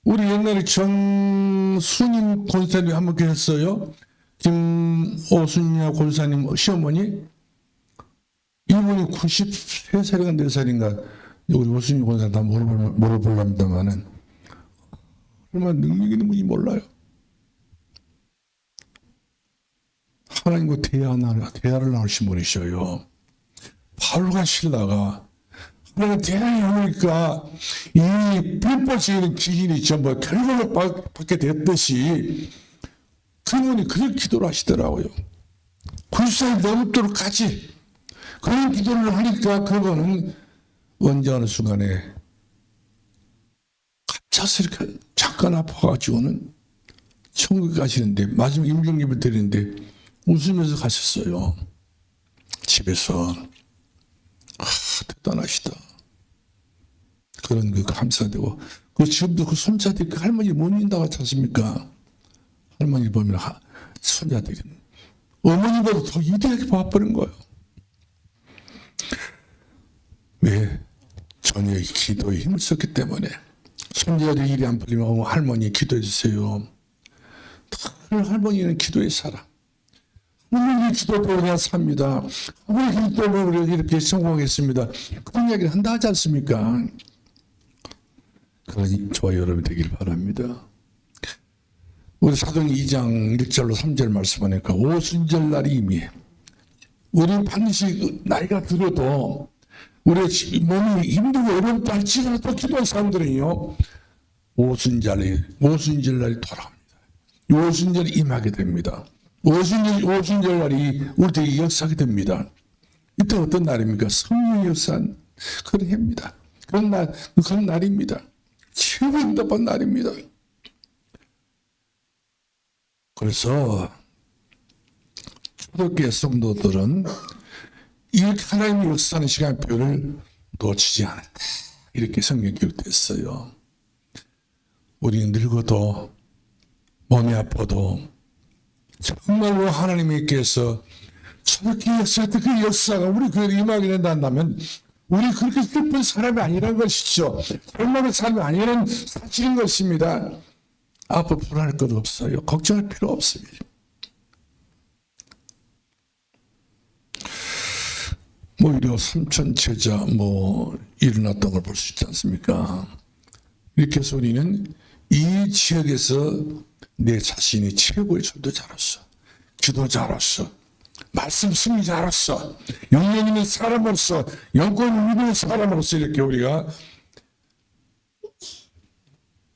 A: 우리 옛날에 정순임 권사님 한번 계셨어요. 김오순이야 권사님 시어머니. 이분이 93살인가 4살인가 우리 오순임 권사님 다 물어보랍니다만은 얼마나 능력 있는 분이 몰라요. 하나님과 대화를 나누신 분이셔요. 바울과 실라가 하나님 대화를 나누니까 이 불법적인 기인이 전부 결론을 받게 됐듯이 그분이 그런 기도를 하시더라고요. 90살 넘도록 까지 그런 기도를 하니까 그분은 언제 어느 순간에 갑작스럽게 잠깐 아파가지고는 천국에 가시는데 마지막 임종립을 드리는데 웃으면서 가셨어요. 집에서. 대단하시다. 그런 그 감사되고. 지금도 그 손자들이 그 할머니 못 믿는다고 하지 않습니까? 할머니 보면 손자들이 어머니보다 더 위대하게 봐버린 거예요. 왜? 전혀 기도에 힘을 썼기 때문에. 손자들 일이 안 풀리면 할머니 기도해 주세요. 할머니는 기도에 살아. 하나님 기도 때문에 삽니다. 하나님 기도 때문에 이렇게 성공했습니다. 그런 이야기를 한다 하지 않습니까? 그러니 저와 여러분이 되길 바랍니다. 우리 사도행 2장 1절로 3절 말씀하니까 오순절 날이 이미 우리는 반드시 나이가 들어도 우리 몸이 힘들고 어렵다 할지라도 기도한 사람들은요 오순절 날이 돌아옵니다. 오순절이 임하게 됩니다. 오순절 날이 우리에게 역사하게 됩니다. 이때 어떤 날입니까? 성령 역사한 그런 해입니다. 그런 날입니다. 최고 응답한 날입니다. 그래서 초대교회 성도들은 이렇게 하나님의 역사하는 시간표를 놓치지 않았다. 이렇게 성경 기록됐어요. 우리는 늙어도 몸이 아파도 정말로 하나님께서 저렇게 역사했던 그 역사가 우리 교회에 임하게 된다면 우리 그렇게 슬픈 사람이 아니라는 것이죠. 얼마나 사람이 아니라는 사실인 것입니다. 앞으로 불안할 것 없어요. 걱정할 필요 없습니다. 오히려 삼천제자 일어났던 걸 볼 수 있지 않습니까? 이렇게 해서 우리는 이 지역에서 내 자신이 최고의 전도자로서, 기도자로서, 말씀 승리자로서, 영역 있는 사람으로서, 영권 있는 사람으로서 이렇게 우리가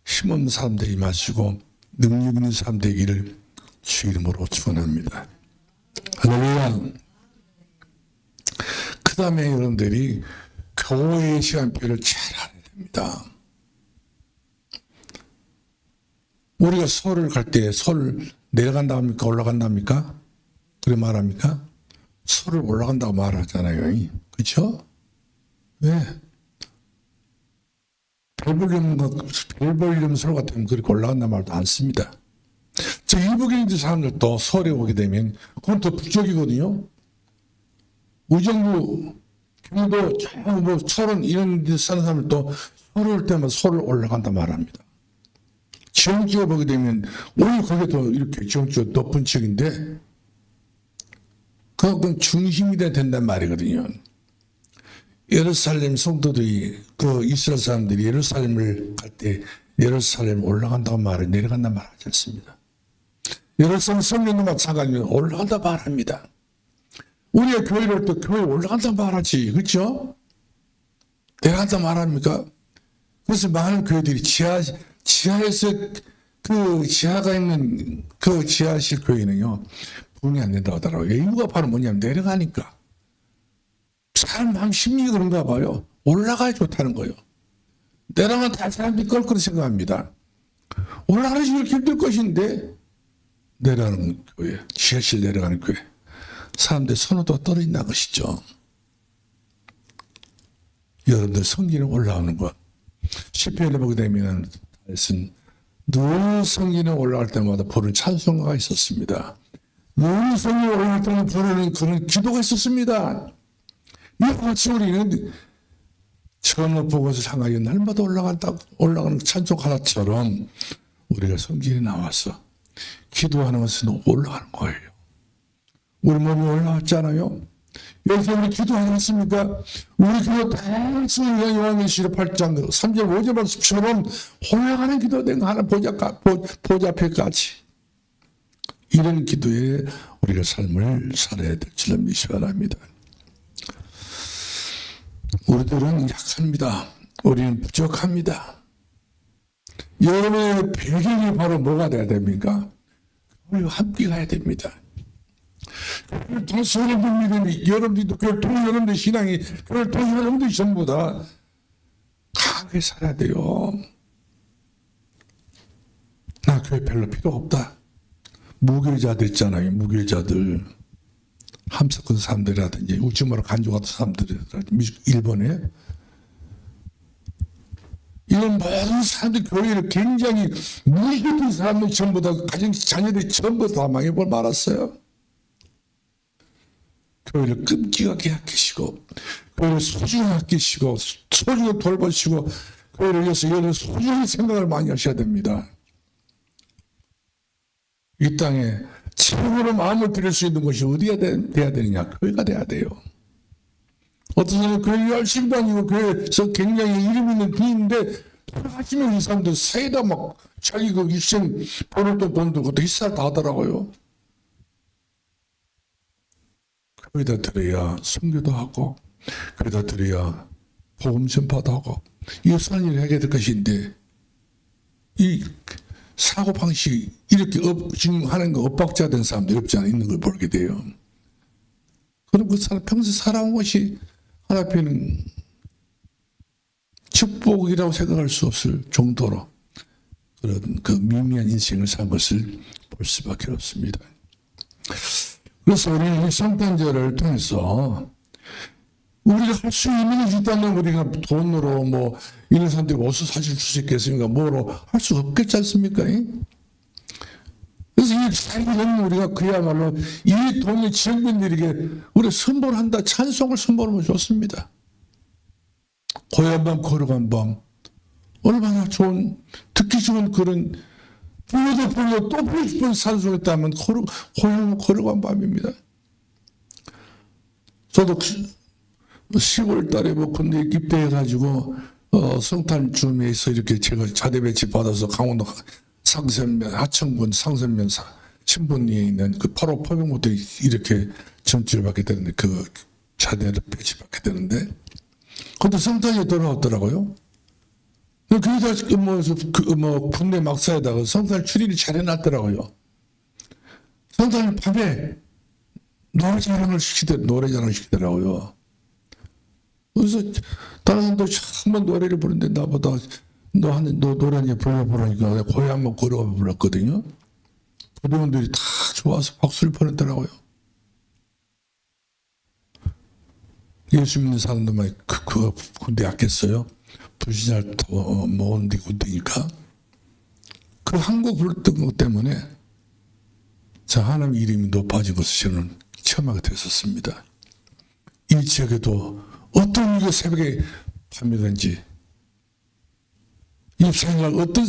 A: 힘없는 사람들이 마시고 능력 있는 사람 되기를 주 이름으로 축원합니다. 할렐루야. 그 다음에 여러분들이 교회의 시간표를 잘 알아야 됩니다. 우리가 서울을 갈 때 서울 내려간다 합니까? 올라간다 합니까? 그래 말합니까? 서울 올라간다고 말하잖아요. 그렇죠? 왜? 별 볼륨 서울 같으면 그렇게 올라간다 말도 안 씁니다. 저 일부경제 사람들도 서울에 오게 되면 그건 더 북쪽이거든요. 의정부, 경도, 철원 이런 데 사는 사람들도 서울 올 때마다 서울 올라간다 말합니다. 지형지가 보게 되면 오히려 거기에 더 이렇게 지형지가 높은 지역인데 그건 중심이 된다는 말이거든요. 예루살렘 성도들이 그 이스라엘 사람들이 예루살렘을 갈 때 예루살렘 올라간다고 말을 내려간다고 말하지 않습니다. 예루살렘 성령도 마찬가지로 올라간다 말합니다. 우리가 교회를 올 때 교회 올라간다 말하지. 그렇죠? 내려간다 말합니까? 그래서 많은 교회들이 지하에서 그 지하가 있는 그 지하실 교회는요, 분이 안 된다고 하더라고요. 이유가 바로 뭐냐면 내려가니까. 사람 마음 심리가 그런가 봐요. 올라가야 좋다는 거예요. 내려가면 다 사람들이 껄끄러 생각합니다. 올라가는 식으로 힘들 것인데, 내려가는 교회, 지하실 내려가는 교회. 사람들 선호도가 떨어진다는 것이죠. 여러분들 성기는 올라오는 것. 시편을 보게 되면 늘 성기는 올라갈 때마다 부르는 찬송가가 있었습니다. 늘 성기는 올라갈 때마다 부르는 그런 기도가 있었습니다. 이와 같이 우리는 처음 보고서 향하여 날마다 올라가는 찬송 하나처럼 우리가 성기에 나와서 기도하는 것은 올라가는 거예요. 우리 몸이 올라왔잖아요. 여기서 우리 기도하지 않습니까? 우리 기도 다수가 요한계시록 8장 3절 5절 말씀처럼 올라가는 기도 된 거 하나 보좌 앞에까지. 이런 기도에 우리가 삶을 살아야 될 줄을 믿으시 바랍니다. 우리들은 약합니다. 우리는 부족합니다. 여러분의 배경이 바로 뭐가 돼야 됩니까? 우리와 함께 가야 됩니다. 다시 여러분들 믿음이, 여러분들도 그걸 통해 여러분들 신앙이, 그걸 통해 여러분들이 전부 다 강하게 살아야 돼요. 나 교회 별로 필요 없다. 무교자들 있잖아요. 무교자들. 함석근 사람들이라든지 우찌마로 간주가던 사람들이라든지 일본에 이런 모든 사람들 교회를 굉장히 무식했던 사람들 전부 다 가정 자녀들이 전부 다 망해버려 말았어요. 교회를 끔찍하게 아끼시고 교회를 소중하게 아끼시고 소중하게 돌보시고 교회를 위해서 여러분 소중한 생각을 많이 하셔야 됩니다. 이 땅에 최고로 마음을 드릴 수 있는 것이 어디가 돼야 되느냐? 교회가 돼야 돼요. 어떤 사람은 교회 열심히 다니고 교회에서 굉장히 이름 있는 분인데 돌아가시면 이 사람들 사이다 막 자기 그 일생 벌었던 돈도 그것도 휘살 다 하더라고요. 교회다 들어야 선교도 하고 교회다 들어야 복음 전파도 하고 유사한 일을 하게 될 것인데 이 사고방식이 이렇게 지금 하는 거 엇박자된 사람들이 없지 않아 있는 걸 보게 돼요. 그럼 그 사람 평생 살아온 것이 하나님께는 축복이라고 생각할 수 없을 정도로 그런 그 미미한 인생을 산 것을 볼 수밖에 없습니다. 그래서 우리는 이 성탄절을 통해서 우리가 할 수 있는 게 있다면 우리가 돈으로 뭐 이런 사람들이 옷을 사실 수 있겠습니까? 뭐로 할 수 없겠지 않습니까? 그래서 이 사실은 우리가 그야말로 이 동네 지역민들에게 우리 선포를 한다. 찬송을 선포하면 좋습니다. 고요한 밤 거룩한 밤 얼마나 좋은 듣기 좋은 그런 불러도 또 부르고 싶은 찬송했다면 고요한 거룩한 밤입니다. 저도 10월 달에 뭐 군대 입대해가지고 성탄주에서 이렇게 제가 자대 배치 받아서 강원도 상선면 하천군 상선면 신분리에 있는 그 8호 포병부대 이렇게 전투를 받게 되는데 그 자대를 배치받게 되는데 그것도 성탄이 돌아왔더라고요. 그래서 뭐 군대 막사에다가 성탄 추리를 잘 해놨더라고요. 성탄 밤에 노래자랑을 시키더라고요. 그래서 다른 사람도 한번 노래를 부르는데 나보다 너 노래 한번 불러보라니까 내가 거의 한번 걸어가 불렀거든요. 부대원들이 다 좋아서 박수를 보냈더라고요. 예수 믿는 사람들만 그 군대 약했어요. 불신자를 모은 데 군대니까. 그 한 곡 불렀던 것 때문에 자 하나님 이름이 높아진 것을 저는 체험하게 됐었습니다. 이 지역에도 어떤 이게 새벽에 밤이든지 이 생각 어떤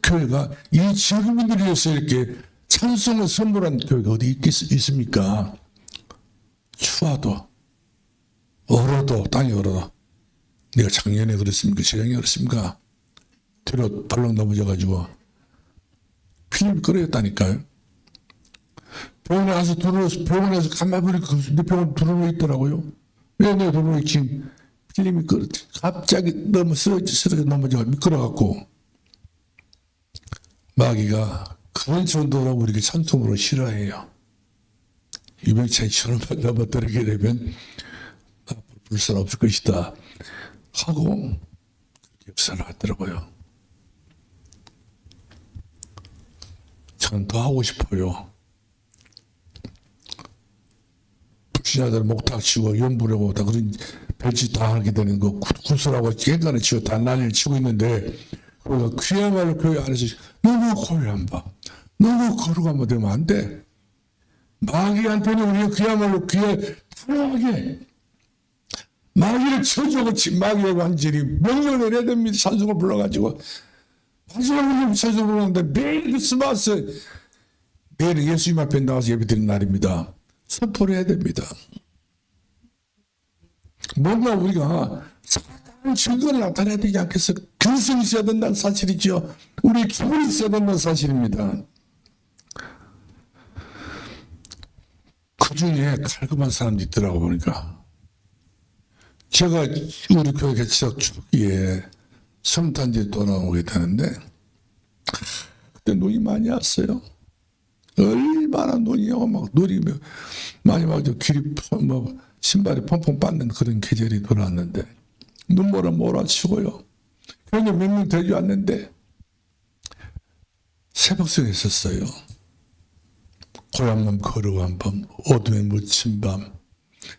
A: 교회가 이 지역민들을 위해서 이렇게 찬송을 선물한 교회가 어디 있습니까? 추워도 얼어도 땅이 얼어도 내가 작년에 그랬습니까? 재작년에 그랬습니까? 뒤로 발렁 넘어져가지고 피를 끓였다니까요. 병원에 가서 병원에서 가만히 보니까 내 병원 들어누워 있더라고요. 왜 내가 들어누워 있지? 필름이 갑자기 너무 쓰러져 넘어져 미끄러갖고 마귀가 그런 정도로 우리가 천통으로 싫어해요. 유병찬처럼 넘어뜨리게 되면 앞으로 불선 없을 것이다 하고 역사를 하더라고요. 저는 더 하고 싶어요. 불신자들 목탁 치고 연불하고 다 그런 별짓 다 하게 되는 거 구슬하고 깽간을 치고 다 난리를 치고 있는데 그야말로 교회 안에서 너무 고요 안 봐. 너무 거룩하면 되면 안 돼. 마귀한테는 우리가 그야말로 귀에 편하게 마귀를 쳐주고 마귀의 완전히 명령을 해야 됩니다. 찬송을 불러가지고 찬송을 불렀는데 매일 크리스마스 내일은 예수님 앞에 나와서 예배드리는 날입니다. 선포를 해야 됩니다. 뭔가 우리가 사다른 증거를 나타내야 되지 않겠어? 근성이 있어야 된다는 사실이죠. 우리의 기분이 있어야 된다는 사실입니다. 그 중에 칼끔한 사람도 있더라고 보니까. 제가 우리 교회 개척 초기에 성탄节돌아오게 되는데 그때 눈이 많이 왔어요. 얼마나 눈이 오고 막 눈이 많이 와서 길이 뭐 신발이 펑펑 빠는 그런 계절이 돌아왔는데 눈물을 몰아치고요. 그런데 몇 명 되지 않는데 새벽송에 있었어요. 고향만 거룩한 밤, 어둠에 묻힌 밤,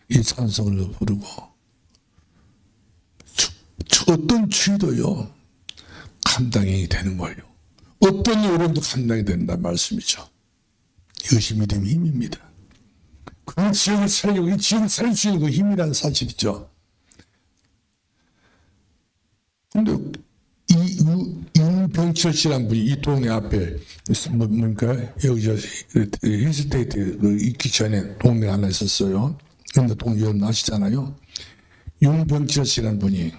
A: 이 찬송을 부르고 어떤 추위도요 감당이 되는 거예요. 어떤 여름도 감당이 된다는 말씀이죠. 이것이 믿음의 힘입니다. 그 지역을 살려고 이 지역을 살릴 수 있는 그 힘이라는 사실이죠. 그런데 윤병철 씨라는 분이 이 동네 앞에 뭡니까 여기 저 힐스테이트 있기 전에 동네 하나 있었어요. 근데 동네 여러분 아시잖아요. 윤병철 씨라는 분이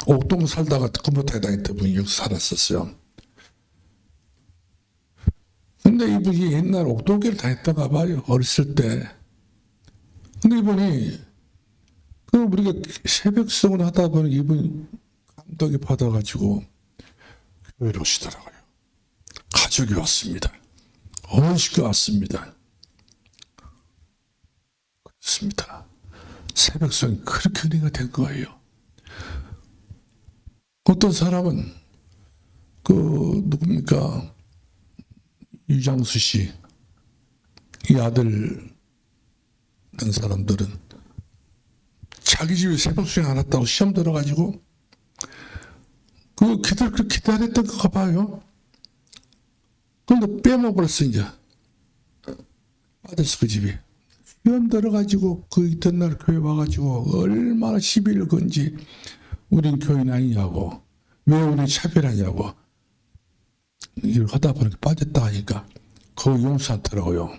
A: 옥동 살다가 컴퓨터에 다녔던 분이 여기 살았었어요. 근데 이분이 옛날 옥동교를 다녔다가 봐요. 어렸을 때. 근데 이분이 우리가 새벽성을 하다 보니 이분이 감동이 받아가지고 교회로 오시더라고요. 가족이 왔습니다. 온 식구가 왔습니다. 그렇습니다. 새벽성이 그렇게 은혜가 된 거예요. 어떤 사람은 누굽니까? 유장수 씨, 이 아들 된 사람들은 자기 집에 새벽수행 안 왔다고 시험 들어가지고 그렇게 기다렸던 거 봐요. 그런데 빼먹었어 이제. 아들스 그 집이 시험 들어가지고 그 이튿날 교회 와가지고 얼마나 시비를 건지 우린 교인 아니냐고 왜 우린 차별하냐고 일을 하다 보니까 빠졌다 하니까 그거 용서 않더라고요.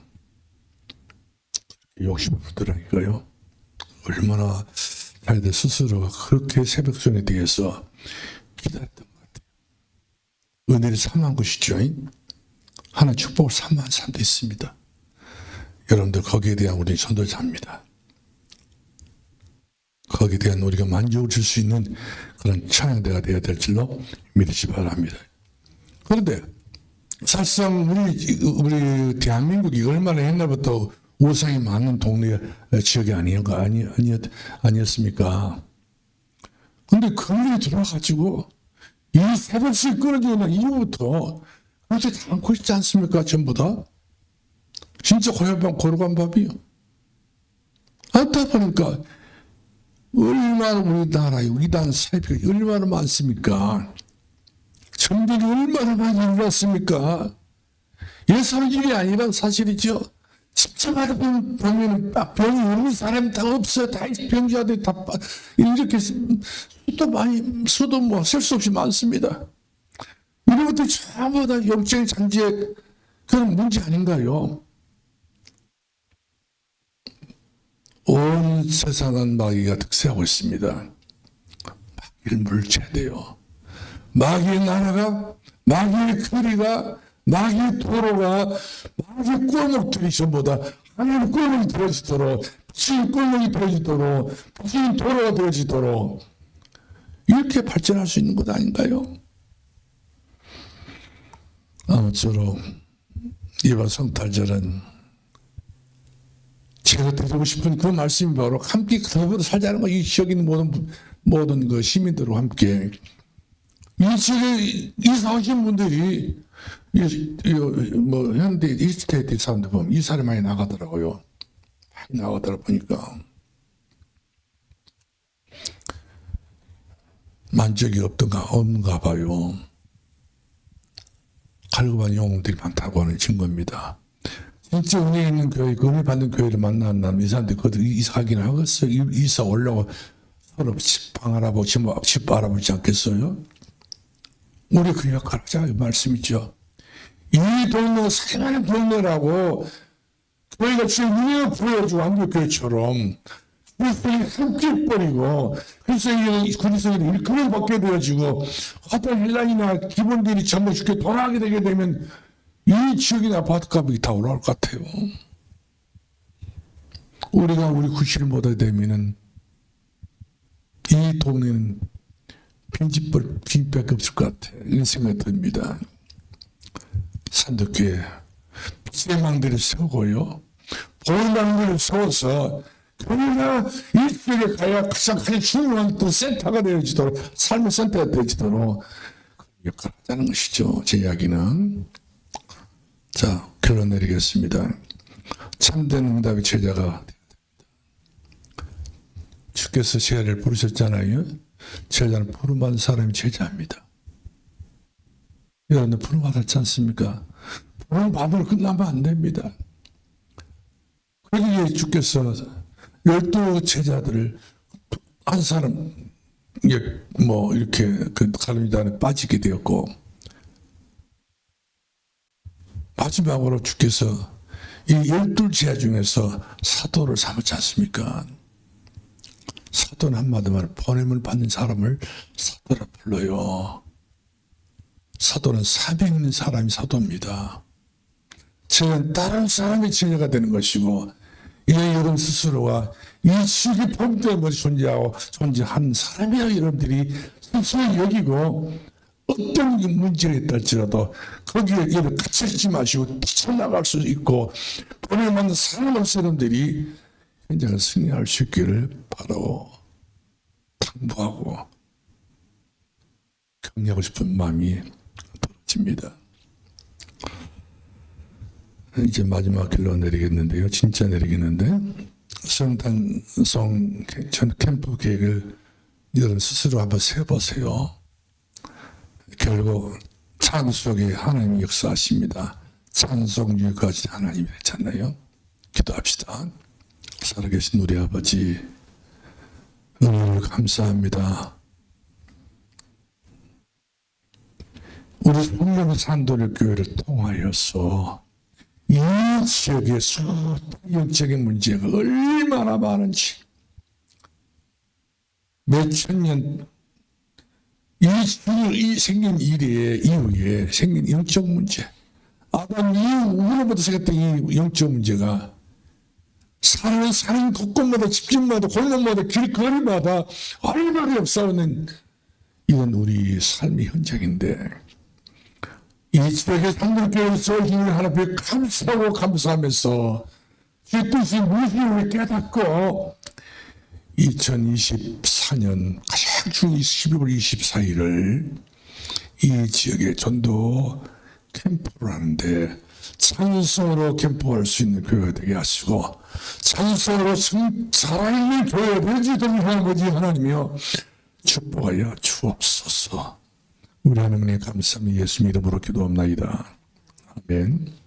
A: 욕심을 부더라니까요. 얼마나 자기들 스스로가 그렇게 새벽송에 대해서 기다렸던 것 같아요. 은혜를 삼한 것이죠. 하나 축복을 삼한 사람도 있습니다. 여러분들 거기에 대한 우리 선도자입니다. 거기에 대한 우리가 만족을 줄 수 있는 그런 찬양대가 되어야 될 줄로 믿으시 바랍니다. 그런데 사실상 우리 대한민국이 얼마나 옛날부터 우상이 많은 동네 지역이 아니었습니까? 그런데 그분이 들어와가지고 이 새벽씩 끊어지는 이후부터 그렇게 않고 있지 않습니까? 전부 다 진짜 고룩한 밥이요. 안다 보니까 얼마나 우리나라에 이단 사이비가 얼마나 많습니까? 전쟁이 얼마나 많이 일어났습니까? 예사의 일이 아니란 사실이죠. 십자가를 보면 병이 없는 사람이 다 없어요. 다 병자들이 다 이렇게 수도 뭐 셀 수 없이 많습니다. 이런 것들이 전부 다 영적인 잔재의 그런 문제 아닌가요? 온 세상은 마귀가 득세하고 있습니다. 마귀를 물리쳐야 돼요. 마귀의 나라가, 마귀의 거리가, 낙의 도로가 낙의 꿀목들이 전부 다 하나님 꿀목이 되어지도록, 부신 꿀목이 되어지도록, 부신 도로가 되어지도록 이렇게 발전할 수 있는 것 아닌가요? 아무쪼록 이번 성탄절은 제가 드리고 싶은 그 말씀이 바로 함께 더불어 살자는 거. 이 지역에 있는 모든 그 시민들과 함께 이 지역에 이사 오신 분들이 뭐 현대 이스테이트 사람들 보면 이사를 많이 나가더라고요. 많이 나가더라 보니까 만족이 없는가 봐요. 갈급한 영웅들이 많다고 하는 증거입니다. 진짜 은혜 있는 교회, 은혜 받는 교회를 만나면 이 사람들이 그것도 이사 가기는 하겠어요. 이사 올라고 서로 방 알아보고 집 알아보지 않겠어요? 우리 그 역할을 하자, 이 말씀이죠. 이 동네, 사랑하는 동네라고 교회가 지금 눈에 보여주고 한국교회처럼 그리스도인이 함께 버리고 그리스도인이 일꾼을 받게 되어지고 어떤 일난이나 기본들이 전부 죽게 돌아가게 되게 되면 이 지역이나 아파트값이 다 올라올 것 같아요. 우리가 우리 구실을 못하게 되면은 이 동네는 빈집밖에 없을 것 같아요. 이런 생각이 듭니다. 산덕교회 세망들을 세우고요, 보일망들을 세워서 교회가 이 지역에 가야 가장 중요한 또 센터가 되어지도록, 삶의 센터가 되어지도록 역할을 하자는 것이죠. 제 이야기는. 자, 결론 내리겠습니다. 참된 응답의 제자가 되어야 됩니다. 주께서 제자를 부르셨잖아요. 제자는 부름받은 사람이 제자입니다. 여러분들 부름받았지 않습니까? 부름받으러 끝나면 안 됩니다. 그러기에 주께서 12 제자들을 한 사람 뭐 이렇게 그 가룟유다에 빠지게 되었고, 마지막으로 주께서 이 12 제자 중에서 사도를 삼았지 않습니까? 사도는 한마디로 보냄을 받는 사람을 사도라 불러요. 사도는 사명 있는 사람이 사도입니다. 제자는 다른 사람의 제자가 되는 것이고, 이제 여러분 스스로가 이 지역의 본때문에 존재하는 사람이라고 여러분들이 스스로 여기고, 어떤 문제가 있다 할지라도 거기에 여러분 갇혀있지 마시고 뛰쳐나갈 수 있고, 보냄받는 사람의 사람들이 현장을 승리할 수 있기를 바라고 당부하고 격려하고 싶은 마음이 떨어집니다. 이제 마지막 결론 내리겠는데요. 진짜 내리겠는데, 성탄송 캠프 계획을 여러분 스스로 한번 세보세요. 결국 찬송에 하나님이 역사하십니다. 찬송 유까지 하나님이 했잖아요. 기도합시다. 살아계신 우리 아버지, 은혜를 감사합니다. 우리 성령 산도를 교회를 통하여서 이 지역의 수많은 영적인 문제가 얼마나 많은지, 몇천 년 이 생긴 이후에 생긴 영적 문제, 아담 이후로부터 생겼던 이 영적 문제가 사는 곳곳마다, 집집마다, 골목마다, 길거리마다 얼마나 역사하는 이건 우리 삶의 현장인데, 이 지역의 성도교회에서 힘을 하나님께 감사하고 감사하면서 주 뜻이 무엇인지 깨닫고 2024년 가장 중요한 12월 24일을 이 지역의 전도 캠프를 하는데 찬송으로 캠프할 수 있는 교회가 되게 하시고, 찬송으로 살아있는 교회가 되어지도록 아버지 하나님이여 축복하여 주옵소서. 우리 하나님의 감사함이 예수님 이름으로 기도합나이다. 아멘.